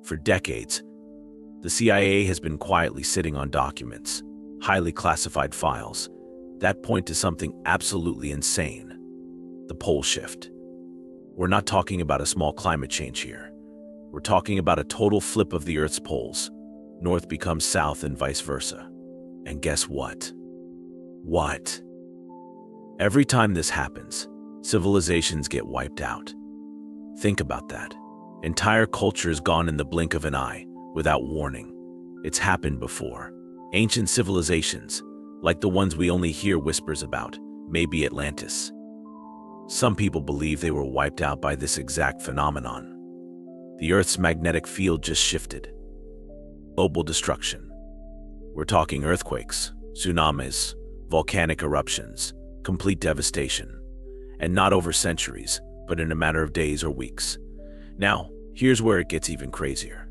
For decades, the CIA has been quietly sitting on documents, highly classified files, that point to something absolutely insane: the pole shift. We're not talking about a small climate change here. We're talking about a total flip of the Earth's poles. North becomes south and vice versa. And guess what? What? Every time this happens, civilizations get wiped out. Think about that. Entire cultures gone in the blink of an eye, without warning. It's happened before. Ancient civilizations, like the ones we only hear whispers about, maybe Atlantis. Some people believe they were wiped out by this exact phenomenon. The Earth's magnetic field just shifted. Global destruction. We're talking earthquakes, tsunamis, volcanic eruptions, complete devastation. And not over centuries, but in a matter of days or weeks. Now, here's where it gets even crazier.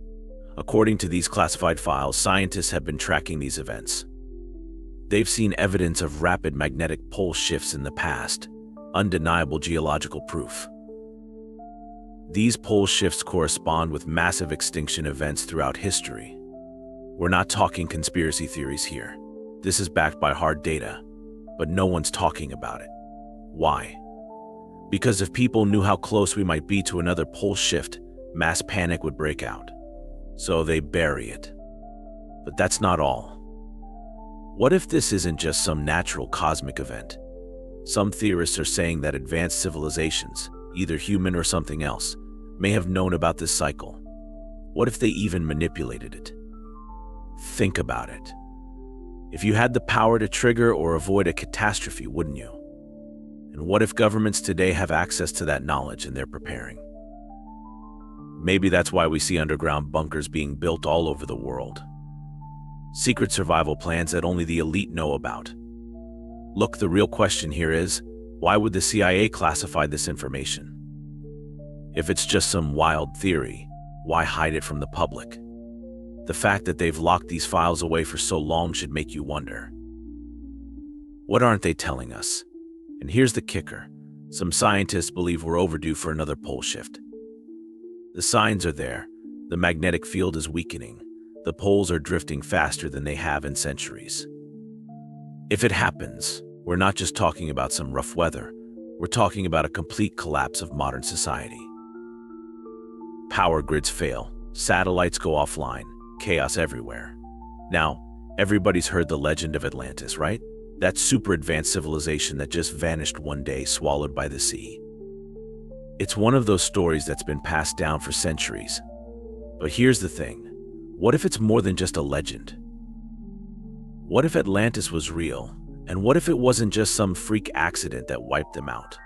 According to these classified files, scientists have been tracking these events. They've seen evidence of rapid magnetic pole shifts in the past, undeniable geological proof. These pole shifts correspond with massive extinction events throughout history. We're not talking conspiracy theories here. This is backed by hard data, but no one's talking about it. Why? Because if people knew how close we might be to another pole shift, mass panic would break out. So they bury it. But that's not all. What if this isn't just some natural cosmic event? Some theorists are saying that advanced civilizations, either human or something else, may have known about this cycle. What if they even manipulated it? Think about it. If you had the power to trigger or avoid a catastrophe, wouldn't you? And what if governments today have access to that knowledge and they're preparing? Maybe that's why we see underground bunkers being built all over the world. Secret survival plans that only the elite know about. Look, the real question here is, why would the CIA classify this information? If it's just some wild theory, why hide it from the public? The fact that they've locked these files away for so long should make you wonder. What aren't they telling us? And here's the kicker. Some scientists believe we're overdue for another pole shift. The signs are there. The magnetic field is weakening. The poles are drifting faster than they have in centuries. If it happens, we're not just talking about some rough weather. We're talking about a complete collapse of modern society. Power grids fail. Satellites go offline. Chaos everywhere. Now, everybody's heard the legend of Atlantis, right? That super advanced civilization that just vanished one day, swallowed by the sea. It's one of those stories that's been passed down for centuries. But here's the thing. What if it's more than just a legend? What if Atlantis was real? And what if it wasn't just some freak accident that wiped them out?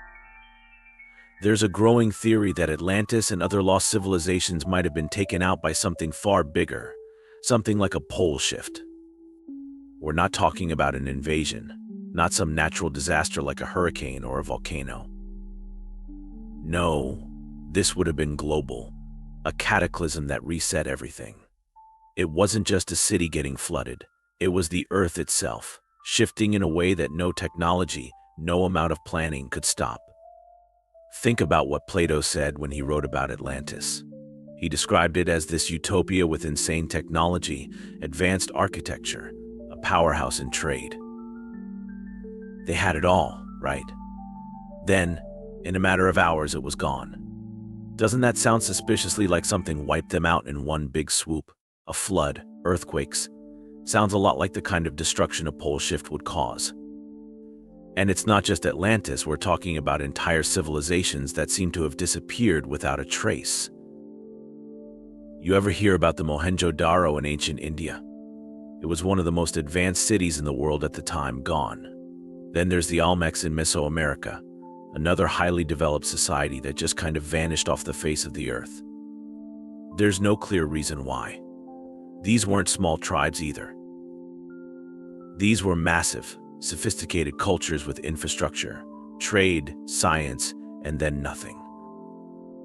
There's a growing theory that Atlantis and other lost civilizations might have been taken out by something far bigger, something like a pole shift. We're not talking about an invasion, not some natural disaster like a hurricane or a volcano. No, this would have been global, a cataclysm that reset everything. It wasn't just a city getting flooded, it was the Earth itself, shifting in a way that no technology, no amount of planning could stop. Think about what Plato said when he wrote about Atlantis. He described it as this utopia with insane technology, advanced architecture, a powerhouse in trade. They had it all, right? Then, in a matter of hours, it was gone. Doesn't that sound suspiciously like something wiped them out in one big swoop? A flood, earthquakes. Sounds a lot like the kind of destruction a pole shift would cause. And it's not just Atlantis, we're talking about entire civilizations that seem to have disappeared without a trace. You ever hear about the Mohenjo-Daro in ancient India? It was one of the most advanced cities in the world at the time, gone. Then there's the Olmecs in Mesoamerica, another highly developed society that just kind of vanished off the face of the earth. There's no clear reason why. These weren't small tribes either. These were massive, sophisticated cultures with infrastructure, trade, science, and then nothing.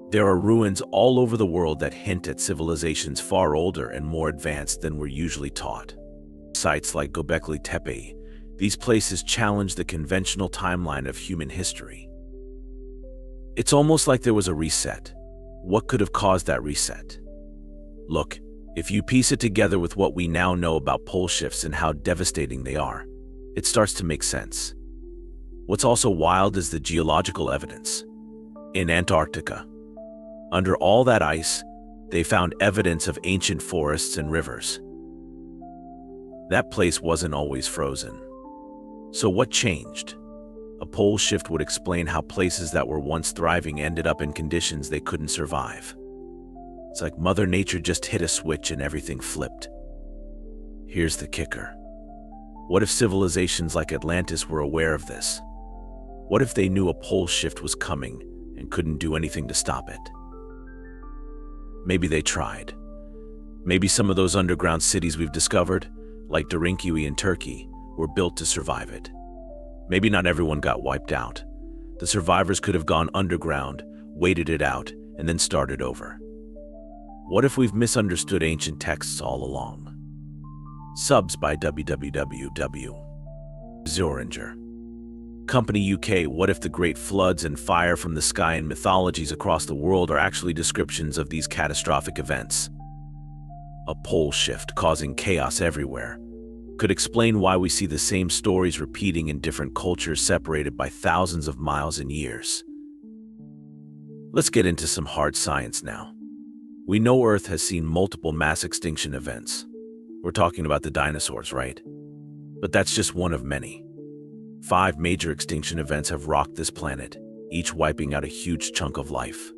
There are ruins all over the world that hint at civilizations far older and more advanced than we're usually taught. Sites like Göbekli Tepe, these places challenge the conventional timeline of human history. It's almost like there was a reset. What could have caused that reset? Look, if you piece it together with what we now know about pole shifts and how devastating they are, it starts to make sense. What's also wild is the geological evidence. In Antarctica, under all that ice, they found evidence of ancient forests and rivers. That place wasn't always frozen. So what changed? A pole shift would explain how places that were once thriving ended up in conditions they couldn't survive. It's like Mother Nature just hit a switch and everything flipped. Here's the kicker. What if civilizations like Atlantis were aware of this? What if they knew a pole shift was coming and couldn't do anything to stop it? Maybe they tried. Maybe some of those underground cities we've discovered, like Derinkuyu in Turkey, were built to survive it. Maybe not everyone got wiped out. The survivors could have gone underground, waited it out, and then started over. What if we've misunderstood ancient texts all along? Subs by www. Zoringer. Company UK. What if the great floods and fire from the sky in mythologies across the world are actually descriptions of these catastrophic events? A pole shift causing chaos everywhere could explain why we see the same stories repeating in different cultures separated by thousands of miles and years. Let's get into some hard science now. We know Earth has seen multiple mass extinction events. We're talking about the dinosaurs, right? But that's just one of many. 5 major extinction events have rocked this planet, each wiping out a huge chunk of life.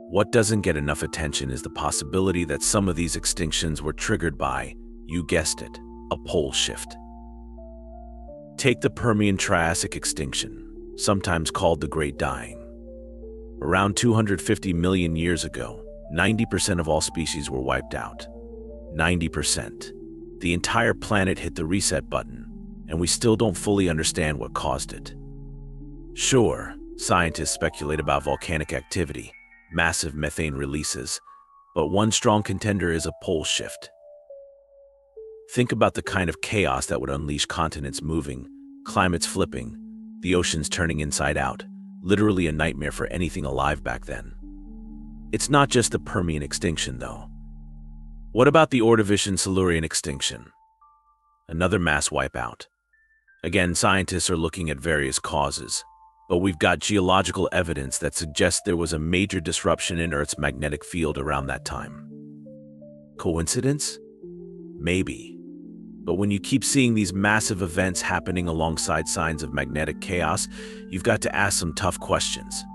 What doesn't get enough attention is the possibility that some of these extinctions were triggered by, you guessed it, a pole shift. Take the Permian-Triassic extinction, sometimes called the Great Dying. Around 250 million years ago, 90% of all species were wiped out. 90%. The entire planet hit the reset button, and we still don't fully understand what caused it. Sure, scientists speculate about volcanic activity, massive methane releases, but one strong contender is a pole shift. Think about the kind of chaos that would unleash continents moving, climates flipping, the oceans turning inside out, literally a nightmare for anything alive back then. It's not just the Permian extinction, though. What about the Ordovician-Silurian extinction? Another mass wipeout. Again, scientists are looking at various causes, but we've got geological evidence that suggests there was a major disruption in Earth's magnetic field around that time. Coincidence? Maybe. But when you keep seeing these massive events happening alongside signs of magnetic chaos, you've got to ask some tough questions.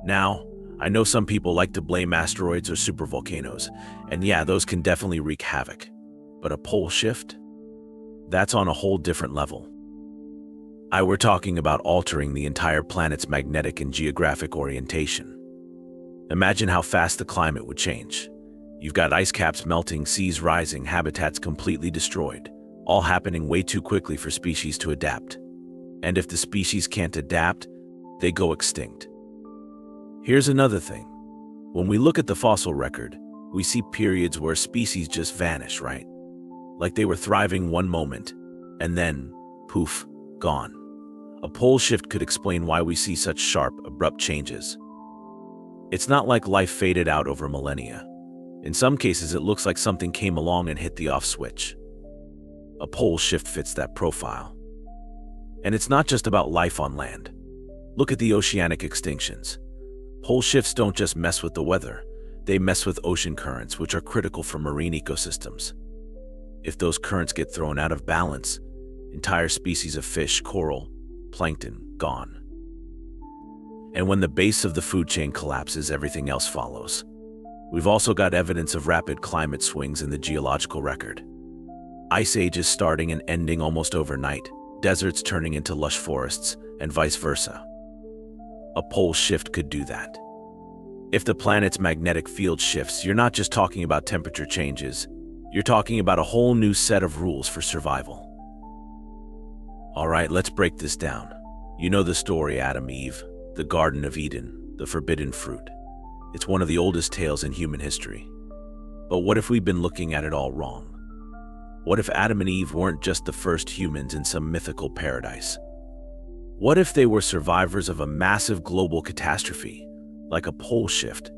Now, I know some people like to blame asteroids or supervolcanoes, and yeah, those can definitely wreak havoc. But a pole shift? That's on a whole different level. We're talking about altering the entire planet's magnetic and geographic orientation. Imagine how fast the climate would change. You've got ice caps melting, seas rising, habitats completely destroyed, all happening way too quickly for species to adapt. And if the species can't adapt, they go extinct. Here's another thing. When we look at the fossil record, we see periods where species just vanish, right? Like they were thriving one moment, and then, poof, gone. A pole shift could explain why we see such sharp, abrupt changes. It's not like life faded out over millennia. In some cases, it looks like something came along and hit the off switch. A pole shift fits that profile. And it's not just about life on land. Look at the oceanic extinctions. Pole shifts don't just mess with the weather, they mess with ocean currents, which are critical for marine ecosystems. If those currents get thrown out of balance, entire species of fish, coral, plankton, gone. And when the base of the food chain collapses, everything else follows. We've also got evidence of rapid climate swings in the geological record. Ice ages starting and ending almost overnight, deserts turning into lush forests, and vice versa. A pole shift could do that. If the planet's magnetic field shifts, you're not just talking about temperature changes, you're talking about a whole new set of rules for survival. Alright, let's break this down. You know the story, Adam, Eve, the Garden of Eden, the forbidden fruit. It's one of the oldest tales in human history. But what if we've been looking at it all wrong? What if Adam and Eve weren't just the first humans in some mythical paradise? What if they were survivors of a massive global catastrophe, like a pole shift?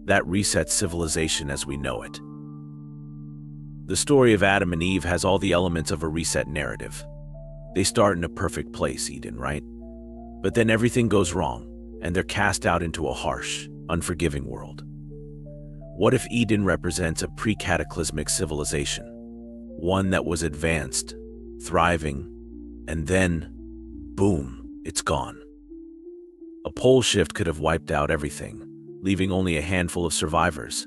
That resets civilization as we know it. The story of Adam and Eve has all the elements of a reset narrative. They start in a perfect place, Eden, right? But then everything goes wrong, and they're cast out into a harsh, unforgiving world. What if Eden represents a pre-cataclysmic civilization? One that was advanced, thriving, and then, boom, it's gone. A pole shift could have wiped out everything, leaving only a handful of survivors.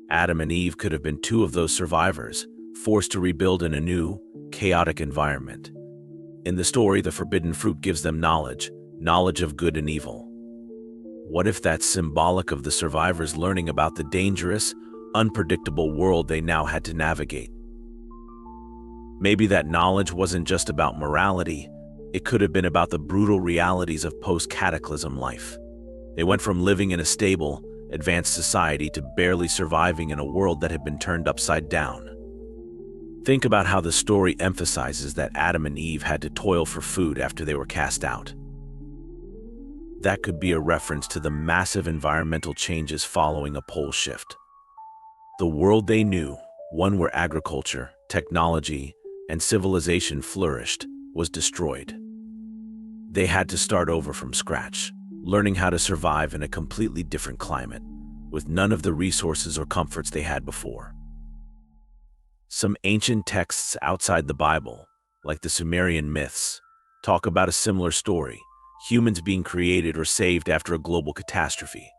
Adam and Eve could have been two of those survivors, forced to rebuild in a new, chaotic environment. In the story, the forbidden fruit gives them knowledge of good and evil. What if that's symbolic of the survivors learning about the dangerous, unpredictable world they now had to navigate? Maybe that knowledge wasn't just about morality, it could have been about the brutal realities of post-cataclysm life. They went from living in a stable, advanced society to barely surviving in a world that had been turned upside down. Think about how the story emphasizes that Adam and Eve had to toil for food after they were cast out. That could be a reference to the massive environmental changes following a pole shift. The world they knew, one where agriculture, technology, and civilization flourished, was destroyed. They had to start over from scratch, learning how to survive in a completely different climate, with none of the resources or comforts they had before. Some ancient texts outside the Bible, like the Sumerian myths, talk about a similar story, humans being created or saved after a global catastrophe.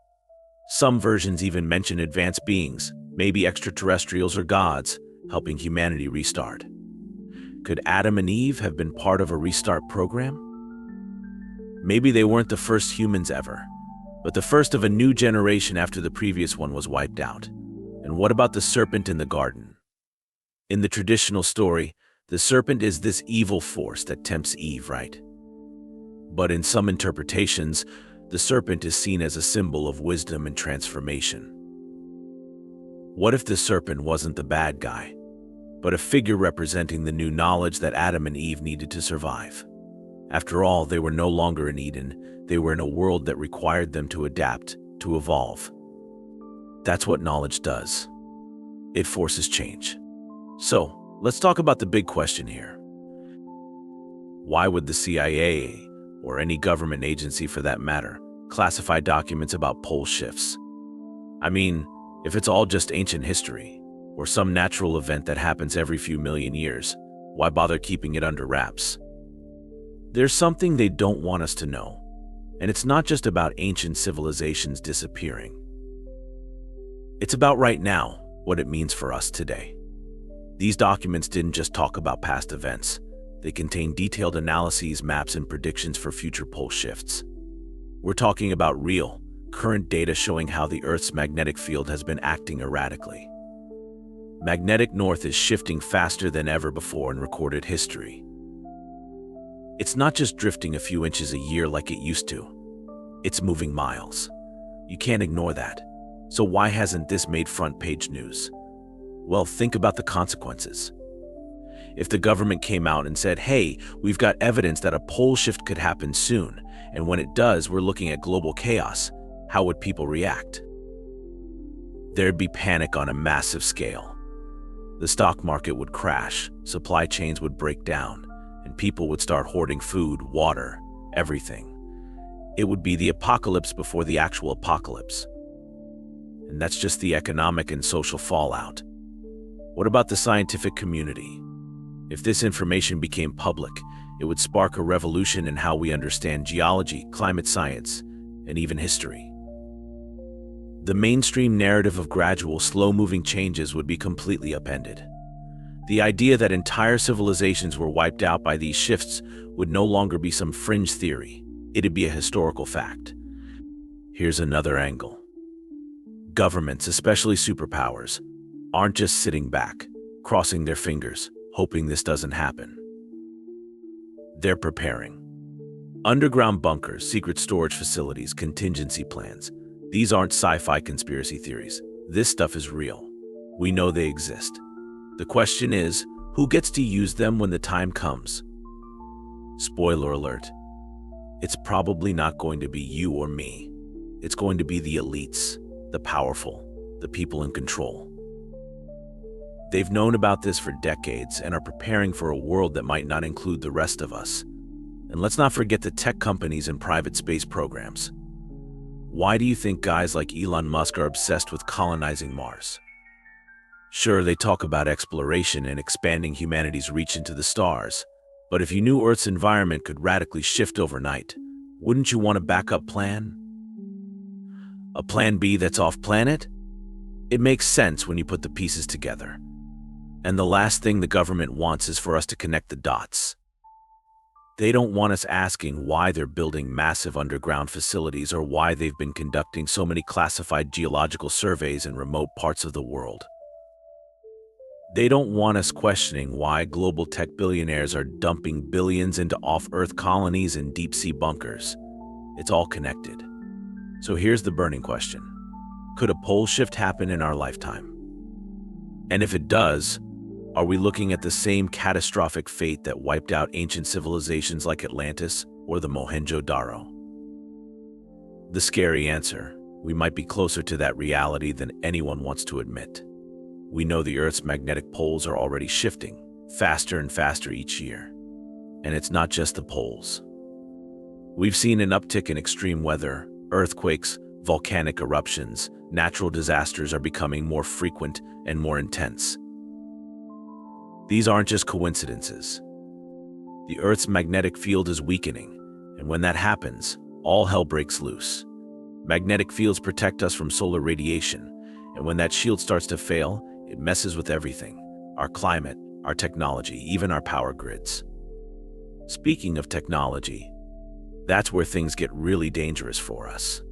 Some versions even mention advanced beings, maybe extraterrestrials or gods, helping humanity restart. Could Adam and Eve have been part of a restart program? Maybe they weren't the first humans ever, but the first of a new generation after the previous one was wiped out. And what about the serpent in the garden? In the traditional story, the serpent is this evil force that tempts Eve, right? But in some interpretations, the serpent is seen as a symbol of wisdom and transformation. What if the serpent wasn't the bad guy, but a figure representing the new knowledge that Adam and Eve needed to survive? After all, they were no longer in Eden, they were in a world that required them to adapt, to evolve. That's what knowledge does. It forces change. So, let's talk about the big question here. Why would the CIA, or any government agency for that matter, classify documents about pole shifts? I mean, if it's all just ancient history, or some natural event that happens every few million years, why bother keeping it under wraps? There's something they don't want us to know, and it's not just about ancient civilizations disappearing. It's about right now, what it means for us today. These documents didn't just talk about past events. They contain detailed analyses, maps, and predictions for future pole shifts. We're talking about real, current data showing how the Earth's magnetic field has been acting erratically. Magnetic north is shifting faster than ever before in recorded history. It's not just drifting a few inches a year like it used to. It's moving miles. You can't ignore that. So why hasn't this made front-page news? Well, think about the consequences. If the government came out and said, hey, we've got evidence that a pole shift could happen soon, and when it does, we're looking at global chaos, how would people react? There'd be panic on a massive scale. The stock market would crash, supply chains would break down, and people would start hoarding food, water, everything. It would be the apocalypse before the actual apocalypse. And that's just the economic and social fallout. What about the scientific community? If this information became public, it would spark a revolution in how we understand geology, climate science, and even history. The mainstream narrative of gradual, slow-moving changes would be completely upended. The idea that entire civilizations were wiped out by these shifts would no longer be some fringe theory. It'd be a historical fact. Here's another angle. Governments, especially superpowers, aren't just sitting back, crossing their fingers, hoping this doesn't happen. They're preparing. Underground bunkers, secret storage facilities, contingency plans. These aren't sci-fi conspiracy theories. This stuff is real. We know they exist. The question is, who gets to use them when the time comes? Spoiler alert. It's probably not going to be you or me. It's going to be the elites, the powerful, the people in control. They've known about this for decades and are preparing for a world that might not include the rest of us. And let's not forget the tech companies and private space programs. Why do you think guys like Elon Musk are obsessed with colonizing Mars? Sure, they talk about exploration and expanding humanity's reach into the stars, but if you knew Earth's environment could radically shift overnight, wouldn't you want a backup plan? A plan B that's off-planet? It makes sense when you put the pieces together. And the last thing the government wants is for us to connect the dots. They don't want us asking why they're building massive underground facilities or why they've been conducting so many classified geological surveys in remote parts of the world. They don't want us questioning why global tech billionaires are dumping billions into off-Earth colonies and deep-sea bunkers. It's all connected. So here's the burning question. Could a pole shift happen in our lifetime? And if it does, are we looking at the same catastrophic fate that wiped out ancient civilizations like Atlantis or the Mohenjo-Daro? The scary answer, we might be closer to that reality than anyone wants to admit. We know the Earth's magnetic poles are already shifting, faster and faster each year. And it's not just the poles. We've seen an uptick in extreme weather, earthquakes, volcanic eruptions, natural disasters are becoming more frequent and more intense. These aren't just coincidences. The Earth's magnetic field is weakening, and when that happens, all hell breaks loose. Magnetic fields protect us from solar radiation, and when that shield starts to fail, it messes with everything: our climate, our technology, even our power grids. Speaking of technology, that's where things get really dangerous for us.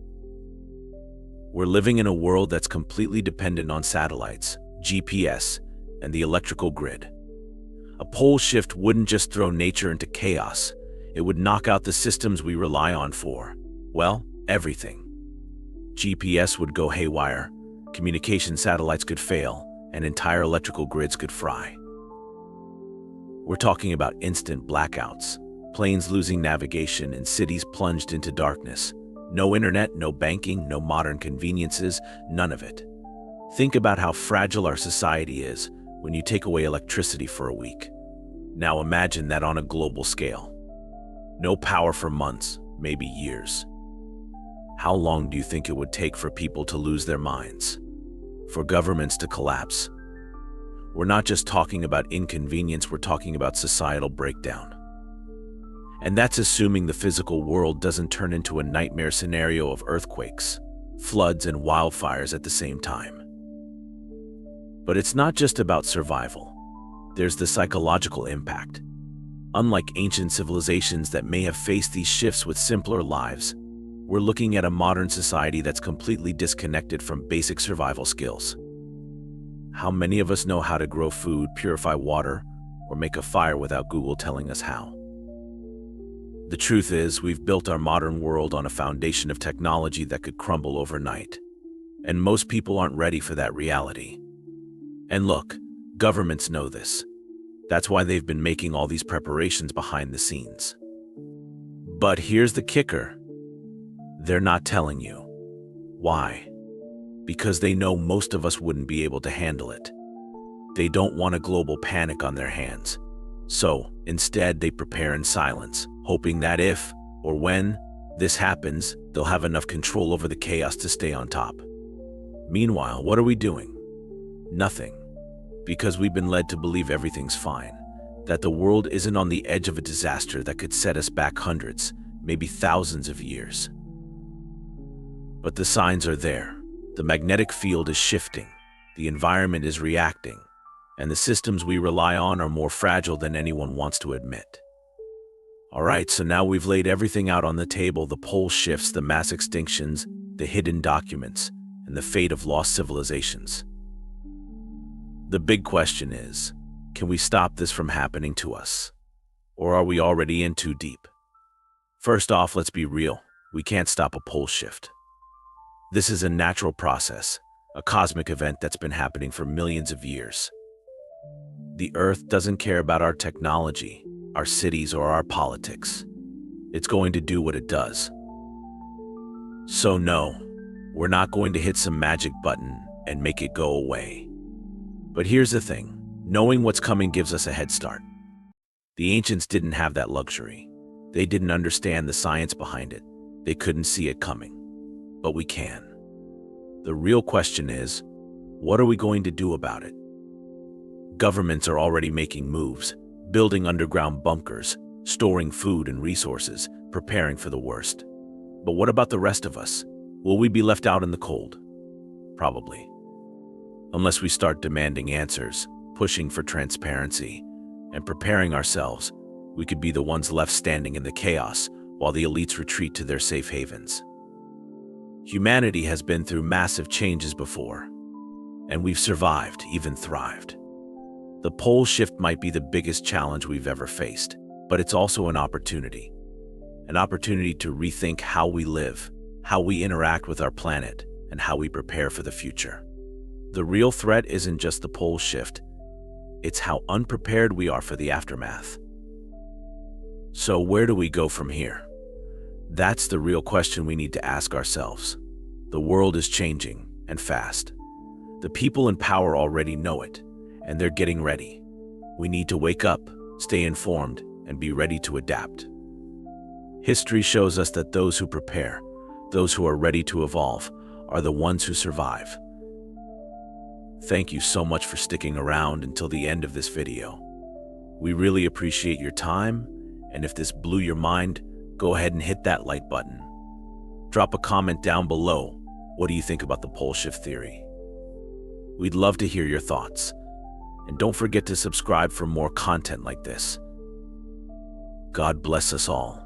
We're living in a world that's completely dependent on satellites, GPS, and the electrical grid. A pole shift wouldn't just throw nature into chaos, it would knock out the systems we rely on for, well, everything. GPS would go haywire, communication satellites could fail, and entire electrical grids could fry. We're talking about instant blackouts, planes losing navigation, and cities plunged into darkness. No internet, no banking, no modern conveniences, none of it. Think about how fragile our society is when you take away electricity for a week. Now imagine that on a global scale. No power for months, maybe years. How long do you think it would take for people to lose their minds? For governments to collapse? We're not just talking about inconvenience, we're talking about societal breakdown. And that's assuming the physical world doesn't turn into a nightmare scenario of earthquakes, floods, and wildfires at the same time. But it's not just about survival. There's the psychological impact. Unlike ancient civilizations that may have faced these shifts with simpler lives, we're looking at a modern society that's completely disconnected from basic survival skills. How many of us know how to grow food, purify water, or make a fire without Google telling us how? The truth is, we've built our modern world on a foundation of technology that could crumble overnight. And most people aren't ready for that reality. And look, governments know this. That's why they've been making all these preparations behind the scenes. But here's the kicker. They're not telling you. Why? Because they know most of us wouldn't be able to handle it. They don't want a global panic on their hands. So, instead, they prepare in silence, hoping that if, or when, this happens, they'll have enough control over the chaos to stay on top. Meanwhile, what are we doing? Nothing. Because we've been led to believe everything's fine, that the world isn't on the edge of a disaster that could set us back hundreds, maybe thousands of years. But the signs are there. The magnetic field is shifting, the environment is reacting, and the systems we rely on are more fragile than anyone wants to admit. Alright, so now we've laid everything out on the table: the pole shifts, the mass extinctions, the hidden documents, and the fate of lost civilizations. The big question is, can we stop this from happening to us? Or are we already in too deep? First off, let's be real. We can't stop a pole shift. This is a natural process, a cosmic event that's been happening for millions of years. The Earth doesn't care about our technology, our cities, or our politics. It's going to do what it does. So no, We're not going to hit some magic button and make it go away. But here's the thing. Knowing what's coming gives us a head start. The ancients didn't have that luxury. They didn't understand the science behind it. They couldn't see it coming. But we can. The real question is, what are we going to do about it? Governments are already making moves, building underground bunkers, storing food and resources, preparing for the worst. But what about the rest of us? Will we be left out in the cold? Probably. Unless we start demanding answers, pushing for transparency, and preparing ourselves, we could be the ones left standing in the chaos while the elites retreat to their safe havens. Humanity has been through massive changes before, and we've survived, even thrived. The pole shift might be the biggest challenge we've ever faced, but it's also an opportunity. An opportunity to rethink how we live, how we interact with our planet, and how we prepare for the future. The real threat isn't just the pole shift, it's how unprepared we are for the aftermath. So where do we go from here? That's the real question we need to ask ourselves. The world is changing, and fast. The people in power already know it, and they're getting ready. We need to wake up, stay informed, and be ready to adapt. History shows us that those who prepare, those who are ready to evolve, are the ones who survive. Thank you so much for sticking around until the end of this video. We really appreciate your time, and if this blew your mind, go ahead and hit that like button. Drop a comment down below. What do you think about the pole shift theory? We'd love to hear your thoughts. And don't forget to subscribe for more content like this. God bless us all.